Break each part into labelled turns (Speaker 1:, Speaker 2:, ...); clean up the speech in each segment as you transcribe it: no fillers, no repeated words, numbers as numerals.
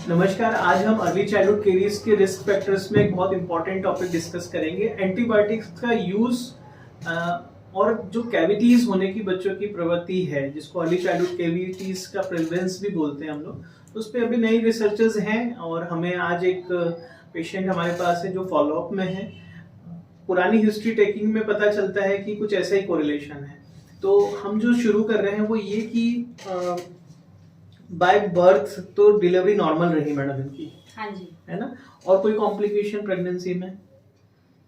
Speaker 1: नमस्कार। आज हम अर्ली चाइल्डहुड केरीज के रिस्क फैक्टर्स में एक बहुत इंपॉर्टेंट टॉपिक डिस्कस करेंगे, एंटीबायोटिक्स का यूज और जो कैविटीज होने की बच्चों की प्रवृत्ति है, जिसको अर्ली चाइल्डहुड कैविटीज का प्रेवलेंस भी बोलते हैं हम लोग। तो उस पर अभी नई रिसर्चेस हैं और हमें आज एक पेशेंट हमारे पास है जो फॉलोअप में है। पुरानी हिस्ट्री टेकिंग में पता चलता है कि कुछ ऐसा ही कोरिलेशन है। तो हम जो शुरू कर रहे हैं वो ये कि बाय बर्थ तो डिलीवरी नॉर्मल रही मैडम इनकी? हाँ जी। है ना? और कोई कॉम्प्लिकेशन प्रेगनेंसी में?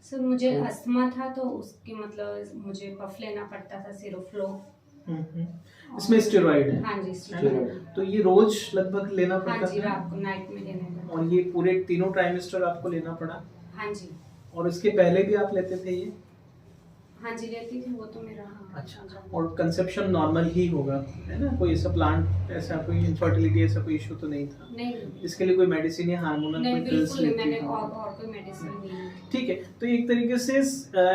Speaker 2: सर मुझे अस्थमा था तो उसकी मतलब मुझे पफ लेना पड़ता था, सिरोफ्लो।
Speaker 1: इसमें स्टेरॉइड है?
Speaker 2: हाँ जी, स्टेरॉइड।
Speaker 1: तो ये रोज लगभग लेना पड़ता?
Speaker 2: हाँ जी, रात को नाइट में लेना पड़ता।
Speaker 1: और ये पूरे तीनों ट्राइमेस्टर आपको लेना पड़ा?
Speaker 2: हाँ जी।
Speaker 1: और इसके पहले भी आप लेते थे ये?
Speaker 2: हाँ जी, लेती थी वो तो मेरा।
Speaker 1: अच्छा। और कंसेप्शन नॉर्मल ही होगा, है ना? कोई ऐसा प्लांट, ऐसा कोई इनफर्टिलिटी, ऐसा कोई इशू तो नहीं था?
Speaker 2: नहीं।
Speaker 1: इसके लिए कोई मेडिसिन या हार्मोनल
Speaker 2: कोई पिल्स नहीं, मैंने और कोई मेडिसिन नहीं।
Speaker 1: ठीक है। तो एक तरीके से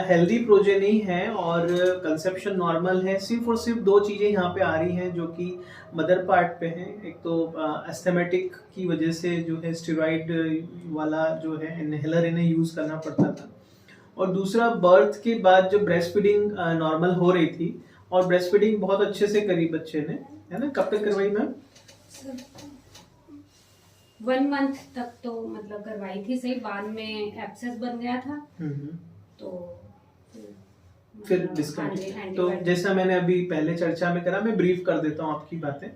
Speaker 1: हेल्दी प्रोजेनी है और कंसेप्शन नॉर्मल है। सिर्फ और सिर्फ दो चीजें यहाँ पे आ रही हैं जो कि मदर पार्ट पे हैं। एक तो एस्थेमेटिक की वजह से जो है स्टेरॉइड वाला जो है इनहेलर इन्हें यूज करना पड़ता था, और दूसरा बर्थ के बाद जब ब्रेस्ट फीडिंग नॉर्मल हो रही थी, और ब्रेस्ट फीडिंग बहुत अच्छे से करी बच्चे ने, है ना? कब तक करवाई मैम?
Speaker 2: 1 मंथ तक तो मतलब करवाई थी सही, बाद में एब्सेस बन गया था तो
Speaker 1: फिर डिस्कंटिन्यू। तो जैसा मैंने अभी पहले चर्चा में करा, मैं ब्रीफ कर देता हूँ आपकी बातें।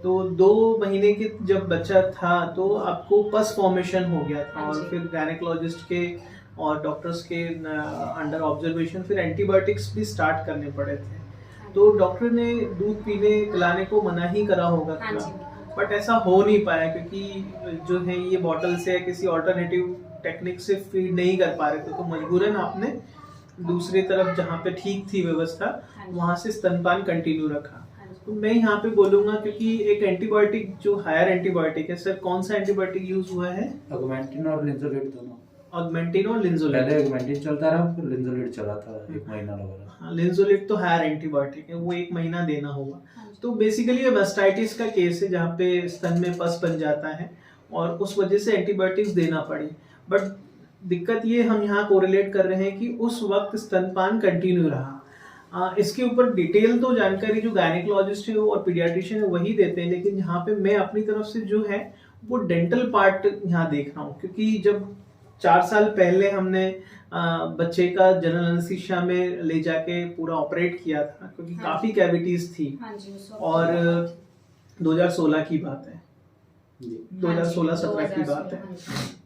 Speaker 1: तो 2 महीने के जब बच्चा था तो आपको पस फॉर्मेशन हो गया था, और फिर गायनेकोलॉजिस्ट के और डॉक्टर्स के अंडर ऑब्जर्वेशन फिर एंटीबायोटिक्स भी स्टार्ट करने पड़े थे। तो डॉक्टर ने दूध पीने पिलाने को मना ही करा होगा थोड़ा, बट ऐसा हो नहीं पाया क्योंकि जो है ये बॉटल से किसी ऑल्टरनेटिव टेक्निक से फीड नहीं कर पा रहे थे। तो मजबूरन आपने दूसरी तरफ जहाँ पे ठीक थी व्यवस्था, वहां से स्तनपान कंटिन्यू रखा। तो मैं यहाँ पे बोलूंगा क्योंकि एक एंटीबायोटिक जो हायर एंटीबायोटिक है, सर कौन सा एंटीबायोटिक यूज हुआ है?
Speaker 3: ऑगमेंटिन और लिंजोलेट दोनों।
Speaker 1: ऑगमेंटिन और लिंजोलेट।
Speaker 3: पहले ऑगमेंटिन चलता रहा, फिर लिंजोलेट चला था 1 महीना लगा।
Speaker 1: हाँ, लिंजोलेट तो हायर एंटीबायोटिक है, वो 1 महीना देना होगा। तो बेसिकली ये मास्टाइटिस का केस है जहाँ पे स्तन में पस बन जाता है और उस वजह से एंटीबायोटिक्स देना पड़ी। बट दिक्कत ये हम यहाँ कोरिलेट कर रहे हैं कि उस वक्त स्तनपान कंटिन्यू रहा। इसके ऊपर डिटेल तो जानकारी जो गायनेकोलॉजिस्ट है और पीडियाट्रिशियन है वही देते हैं, लेकिन यहाँ पे मैं अपनी तरफ से जो है वो डेंटल पार्ट यहाँ देख रहा हूँ। क्योंकि जब 4 साल पहले हमने बच्चे का जनरल एनेस्थीसिया में ले जाके पूरा ऑपरेट किया था, क्योंकि काफी कैविटीज थी। और 2016 की बात है, 2016-17 की बात है।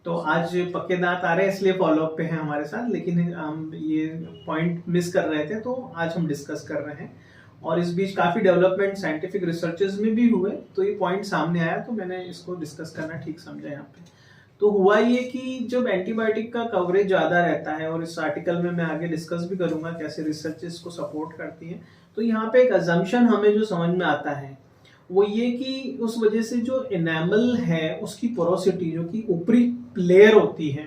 Speaker 1: तो आज पक्के दांत आ रहे हैं, इसलिए फॉलोअप पे हैं हमारे साथ, लेकिन हम ये पॉइंट मिस कर रहे थे तो आज हम डिस्कस कर रहे हैं। और इस बीच काफी डेवलपमेंट साइंटिफिक रिसर्चेस में भी हुए, तो ये पॉइंट सामने आया तो मैंने इसको डिस्कस करना ठीक समझा यहाँ पे। तो हुआ ये कि जब एंटीबायोटिक का कवरेज ज्यादा रहता है, और इस आर्टिकल में मैं आगे डिस्कस भी करूंगा कैसे रिसर्चेस को सपोर्ट करती है, तो यहाँ पे एक अजम्पशन हमें जो समझ में आता है वो ये कि उस वजह से जो एनामल है उसकी पोरोसिटी, जो कि ऊपरी लेयर होती है,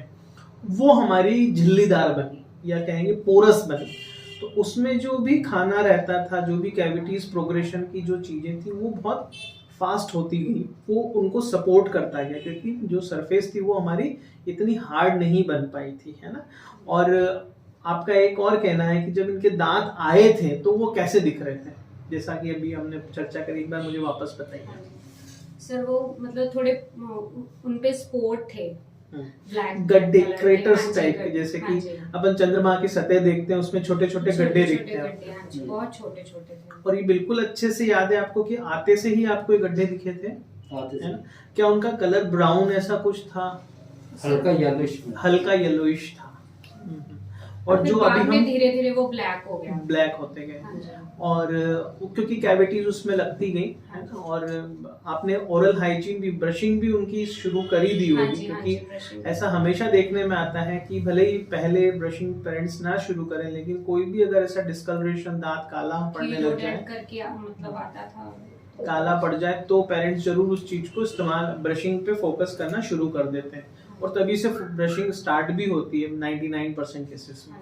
Speaker 1: वो हमारी झिल्लीदार बनी, या कहेंगे पोरस बनी। तो उसमें जो भी खाना रहता था, जो भी कैविटीज प्रोग्रेशन की जो चीजें थी, वो बहुत फास्ट होती गई, वो उनको सपोर्ट करता गया, क्योंकि जो सरफेस थी वो हमारी इतनी हार्ड नहीं बन पाई थी, है ना? और आपका एक और कहना है कि जब इनके दांत आए थे तो वो कैसे दिख रहे थे, जैसा कि अभी हमने चर्चा करी, एक बार मुझे वापस बताइए।
Speaker 2: सर वो मतलब थोड़े उनपे स्पॉट थे,
Speaker 1: गड्ढे, क्रेटर्स टाइप के, जैसे कि अपन चंद्रमा की सतह देखते हैं उसमें छोटे छोटे गड्ढे दिखते हैं,
Speaker 2: बहुत छोटे छोटे थे।
Speaker 1: और ये बिल्कुल अच्छे से याद है आपको कि आते से ही आपको ये गड्ढे दिखे थे, है ना? क्या उनका कलर ब्राउन ऐसा कुछ था? हल्का येलोइश था। और जो अभी हम
Speaker 2: धीरे धीरे वो ब्लैक
Speaker 1: होते गए, और क्योंकि कैविटीज उसमें लगती गई, और आपने ओरल हाइजीन भी, ब्रशिंग भी उनकी शुरू करी दी होगी, क्योंकि ऐसा हमेशा देखने में आता है कि भले ही पहले ब्रशिंग पेरेंट्स ना शुरू करें, लेकिन कोई भी अगर ऐसा डिस्कलरेशन, दांत काला पड़ने लग जाए,
Speaker 2: मतलब आता था
Speaker 1: काला पड़ जाए, तो पेरेंट्स जरूर उस चीज को इस्तेमाल, ब्रशिंग पे फोकस करना शुरू कर देते हैं, और तभी से ब्रशिंग स्टार्ट भी होती है 99% केसेस में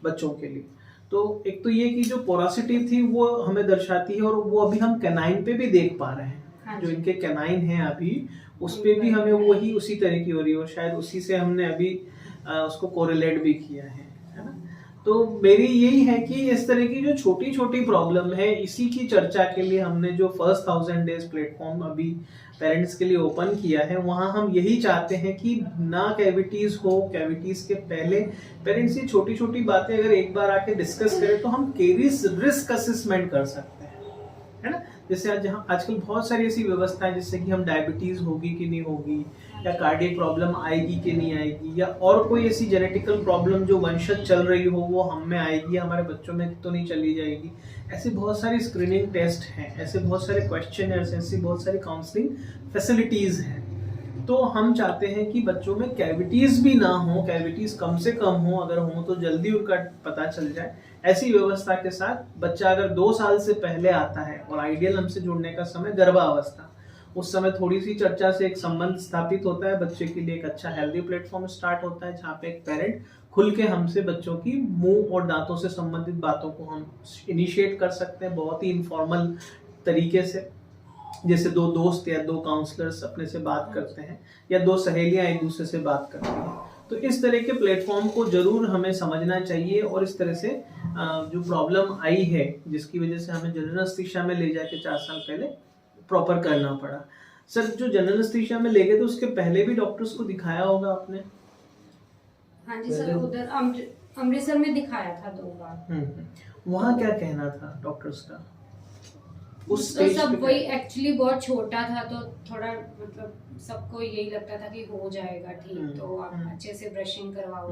Speaker 1: बच्चों के लिए। तो एक तो ये कि जो पोरोसिटी थी वो हमें दर्शाती है, और वो अभी हम कैनाइन पे भी देख पा रहे हैं। जो इनके कैनाइन हैं अभी, उस पे भी हमें वही उसी तरह की हो रही है और शायद उसी से हमने अभी उसको कोरिलेट भी किया है ना। तो मेरी यही है कि इस तरह की जो छोटी छोटी प्रॉब्लम है, इसी की चर्चा के लिए हमने जो फर्स्ट 1000 डेज प्लेटफॉर्म अभी पेरेंट्स के लिए ओपन किया है, वहाँ हम यही चाहते हैं कि ना कैविटीज हो, कैविटीज के पहले पेरेंट्स ये छोटी छोटी बातें अगर एक बार आके डिस्कस करें तो हम केरीज रिस्क असेसमेंट कर सकते हैं, है ना। जैसे आज जहाँ आजकल बहुत सारी ऐसी व्यवस्था है जिससे कि हम डायबिटीज होगी कि नहीं होगी, या कार्डियक प्रॉब्लम आएगी कि नहीं आएगी, या और कोई ऐसी जेनेटिकल प्रॉब्लम जो वंशज चल रही हो वो हम में आएगी, हमारे बच्चों में तो नहीं चली जाएगी। ऐसे बहुत सारी स्क्रीनिंग टेस्ट हैं, ऐसे बहुत सारे क्वेश्चनर्स, ऐसी बहुत सारी काउंसलिंग फैसिलिटीज हैं। तो हम चाहते हैं कि बच्चों में कैविटीज भी ना हो, कैविटीज कम से कम हो, अगर हो तो जल्दी उनका पता चल जाए। ऐसी व्यवस्था के साथ बच्चा अगर 2 साल से पहले आता है, और आइडियल हमसे जुड़ने का समय गर्भावस्था, उस समय थोड़ी सी चर्चा से एक संबंध स्थापित होता है, बच्चे के लिए एक अच्छा हेल्दी प्लेटफॉर्म स्टार्ट होता है, जहाँ पे एक पेरेंट खुल के हमसे बच्चों की मुंह और दांतों से संबंधित बातों को हम इनिशिएट कर सकते हैं बहुत ही इनफॉर्मल तरीके से, जैसे 2 दोस्त या 2 काउंसलर्स अपने से बात करते हैं, या 2 सहेलियां एक दूसरे से बात करती हैं। तो इस तरह के प्लेटफॉर्म को जरूर हमें समझना चाहिए, और इस तरह से जो प्रॉब्लम आई है जिसकी वजह से हमें जनरल एनेस्थीसिया में ले जाके 4 साल पहले प्रॉपर करना पड़ा। सर, जो जनरल एनेस्थीसिया में ले गए तो उसके पहले भी डॉक्टर्स को दिखाया होगा आपने?
Speaker 2: हाँ जी सर, उधर अमृतसर में दिखाया था 2 बार।
Speaker 1: वहाँ क्या कहना था डॉक्टर्स का? उस
Speaker 2: तो सब वही, एक्चुअली बहुत छोटा था तो थोड़ा मतलब सबको यही लगता था कि हो जाएगा ठीक, तो आप अच्छे से ब्रशिंग करवाओ,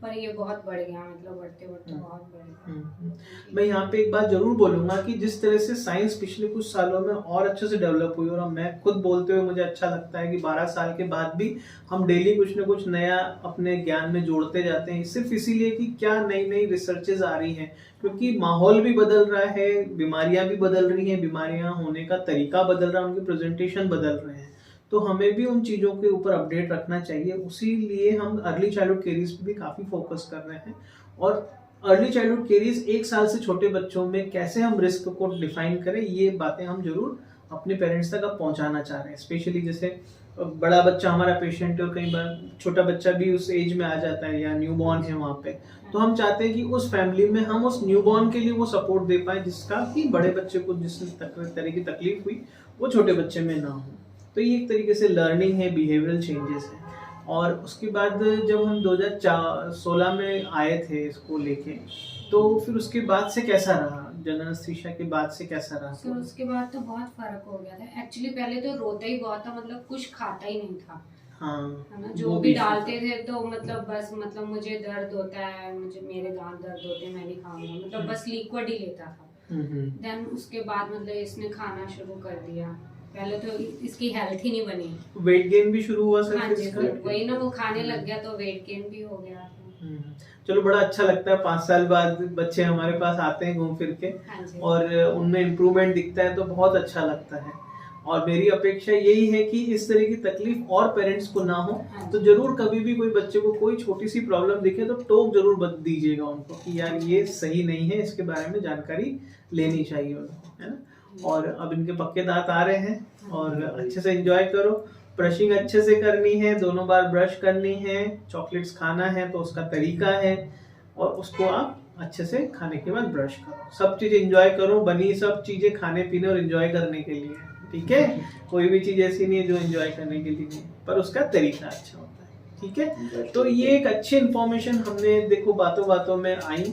Speaker 2: पर ये बहुत बढ़ गया, मतलब बढ़ते बढ़ते बहुत बढ़ गया।
Speaker 1: मैं यहाँ पे एक बात जरूर बोलूंगा कि जिस तरह से साइंस पिछले कुछ सालों में और अच्छे से डेवलप हुई, और मैं खुद बोलते हुए मुझे अच्छा लगता है कि 12 साल के बाद भी हम डेली कुछ ना कुछ नया अपने ज्ञान में जोड़ते जाते हैं, सिर्फ इसीलिए कि क्या नई नई रिसर्चेज आ रही हैं, क्योंकि माहौल भी बदल रहा है, बीमारियां भी बदल रही हैं, बीमारियां होने का तरीका बदल रहा है, उनके प्रेजेंटेशन बदल रहे हैं, तो हमें भी उन चीज़ों के ऊपर अपडेट रखना चाहिए। उसी लिए हम अर्ली चाइल्डहुड केरीज पे भी काफ़ी फोकस कर रहे हैं, और अर्ली चाइल्डहुड केरीज 1 साल से छोटे बच्चों में कैसे हम रिस्क को डिफाइन करें, ये बातें हम जरूर अपने पेरेंट्स तक अब पहुंचाना चाह रहे हैं। स्पेशली जैसे बड़ा बच्चा हमारा पेशेंट है और कई बार छोटा बच्चा भी उस एज में आ जाता है, या न्यूबॉर्न है वहाँ पे, तो हम चाहते हैं कि उस फैमिली में हम उस न्यूबॉर्न के लिए वो सपोर्ट दे पाए जिसका कि बड़े बच्चे को जिस तरह की तकलीफ हुई वो छोटे बच्चे में ना हो। तो ये एक तरीके से लर्निंग है, बिहेवियरल चेंजेस है। और उसके बाद जब हम 2016 में आए थे इसको लेके, तो फिर उसके बाद से कैसा रहा, जनरल एनेस्थीसिया के बाद से कैसा रहा?
Speaker 2: सर उसके बाद तो बहुत फर्क हो गया था। एक्चुअली पहले तो रोता ही बहुत था, मतलब कुछ खाता ही नहीं था।
Speaker 1: हाँ,
Speaker 2: है ना, जो भी डालते थे तो मतलब बस मतलब मुझे दर्द होता है, मुझे मेरे दांत दर्द होते हैं, मैं नहीं खाऊंगा, मतलब बस लिक्विड ही लेता था। देन उसके बाद मतलब इसने खाना शुरू कर दिया। पहले तो इसकी हेल्थ ही नहीं बनी,
Speaker 1: वेट गेन भी शुरू हुआ सर?
Speaker 2: हाँ जी, वही ना, वो खाने लग गया तो वेट गेन भी हो गया।
Speaker 1: चलो, बड़ा अच्छा लगता है 5 साल बाद बच्चे हमारे पास आते हैं घूम फिर के,
Speaker 2: हाँ
Speaker 1: और उनमें इम्प्रूवमेंट दिखता है तो बहुत अच्छा लगता है। और मेरी अपेक्षा यही है कि इस तरह की तकलीफ और पेरेंट्स को ना हो। तो जरूर कभी भी कोई बच्चे को कोई छोटी सी प्रॉब्लम दिखे तो टोक जरूर दीजिएगा उनको कि यार ये सही नहीं है, इसके बारे में जानकारी लेनी चाहिए उनको, है ना। और अब इनके पक्के दांत आ रहे हैं, और अच्छे से एंजॉय करो, ब्रशिंग अच्छे से करनी है, 2 बार ब्रश करनी है, चॉकलेट्स खाना है तो उसका तरीका है, और उसको आप अच्छे से खाने के बाद ब्रश करो, सब चीज एंजॉय करो। बनी सब चीजें खाने पीने और एंजॉय करने के लिए, ठीक है। कोई भी चीज ऐसी नहीं है जो एंजॉय करने के लिए नहीं, पर उसका तरीका अच्छा होता है, ठीक है। तो ये एक अच्छी इन्फॉर्मेशन हमने देखो बातों बातों में आई,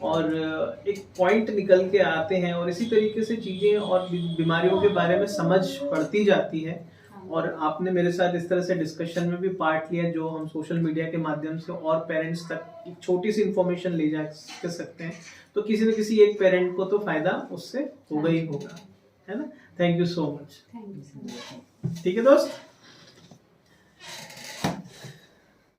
Speaker 1: और एक पॉइंट निकल के आते हैं, और इसी तरीके से चीजें और बीमारियों के बारे में समझ पड़ती जाती है। और आपने मेरे साथ इस तरह से डिस्कशन में भी पार्ट लिया, जो हम सोशल मीडिया के माध्यम से और पेरेंट्स तक एक छोटी सी इन्फॉर्मेशन ले जा सकते हैं, तो किसी न किसी एक पेरेंट को तो फायदा उससे होगा ही होगा, है ना। Thank you so much.
Speaker 2: Thank you so much.
Speaker 1: ठीक है दोस्त।